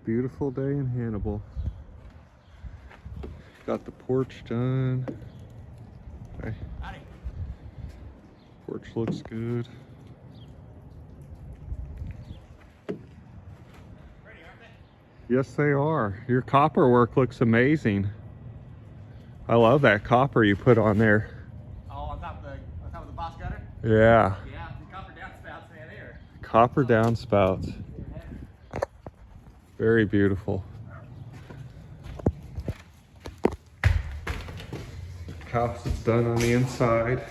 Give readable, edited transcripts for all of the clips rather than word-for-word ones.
Beautiful day in Hannibal. Got the porch done. Hey. Porch looks good. Pretty, aren't they? Yes, they are. Your copper work looks amazing. I love that copper you put on there. Oh, on top of the box gutter? Yeah. Yeah, the copper downspouts, man, there. Copper downspouts. Very beautiful. House is done on the inside.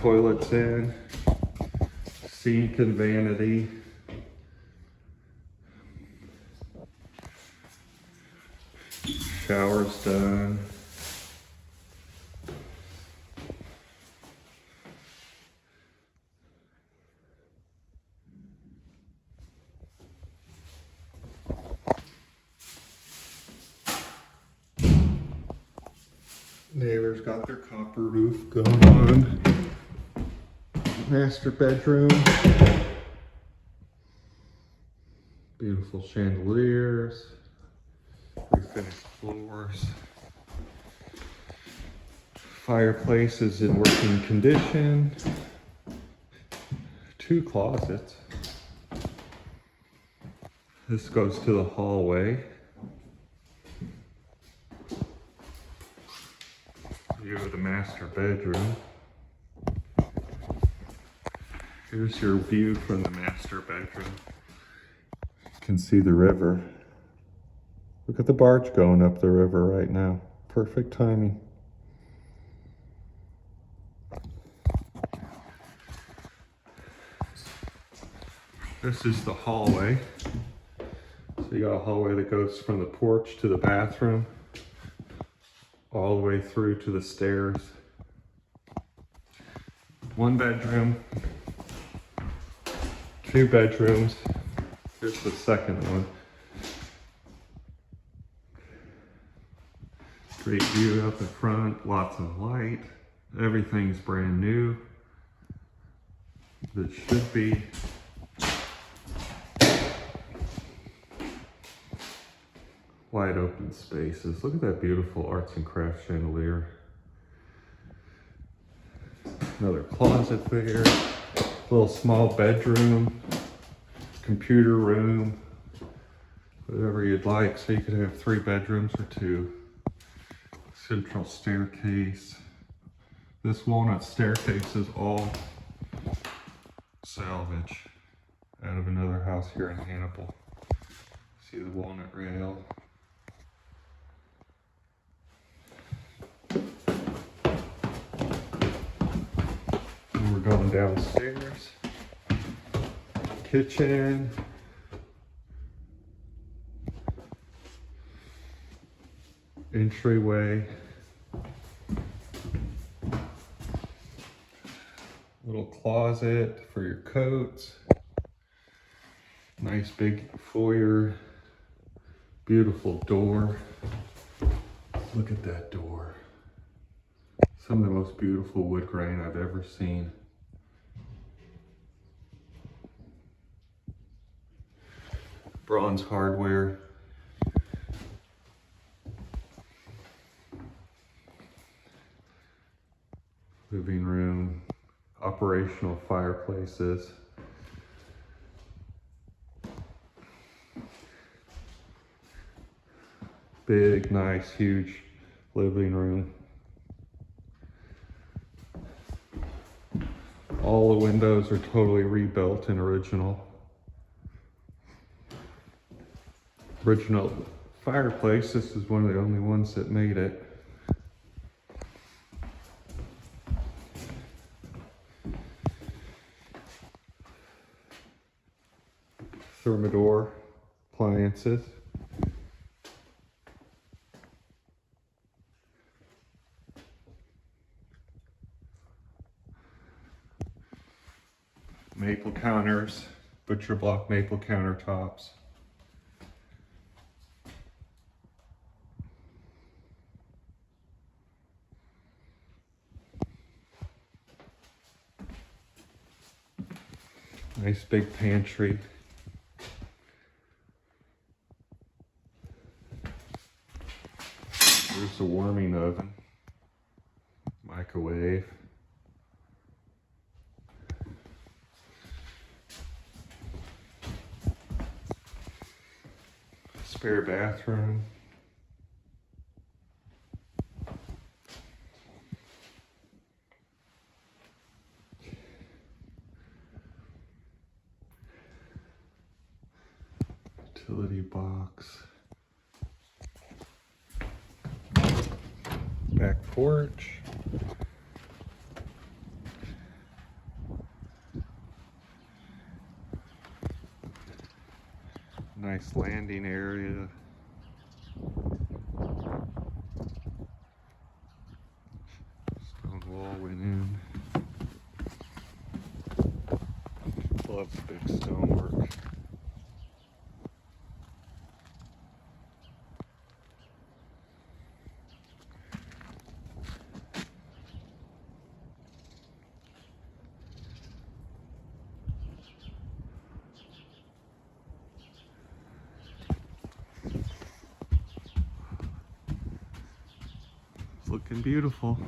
Toilet's in. Sink and vanity. Shower's done. Neighbors got their copper roof going on. Master bedroom. Beautiful chandeliers. Refinished floors. Fireplace is in working condition. 2 closets. This goes to the hallway. View of the master bedroom. Here's your view from the master bedroom. You can see the river. Look at the barge going up the river right now. Perfect timing. This is the hallway. So you got a hallway that goes from the porch to the bathroom, all the way through to the stairs. 1 bedroom, 2 bedrooms. Here's the second one. Great view out the front, lots of light. Everything's brand new. That should be. Wide open spaces. Look at that beautiful arts and crafts chandelier. Another closet there. Little small bedroom. Computer room. Whatever you'd like. So you could have 3 bedrooms or 2. Central staircase. This walnut staircase is all salvage out of another house here in Hannibal. See the walnut rail. And we're going downstairs. Kitchen. Entryway. Little closet for your coats. Nice big foyer. Beautiful door. Look at that door. Some of the most beautiful wood grain I've ever seen. Bronze hardware. Living room. Operational fireplaces. Big, nice, huge living room. All the windows are totally rebuilt and original. Original fireplace. This is one of the only ones that made it. Thermador appliances. Maple counters, butcher block maple countertops. Nice big pantry. Here's the warming oven, microwave. Spare bathroom. Utility box. Back porch. Nice landing area. Stone wall went in. Love the big stonework. Looking beautiful.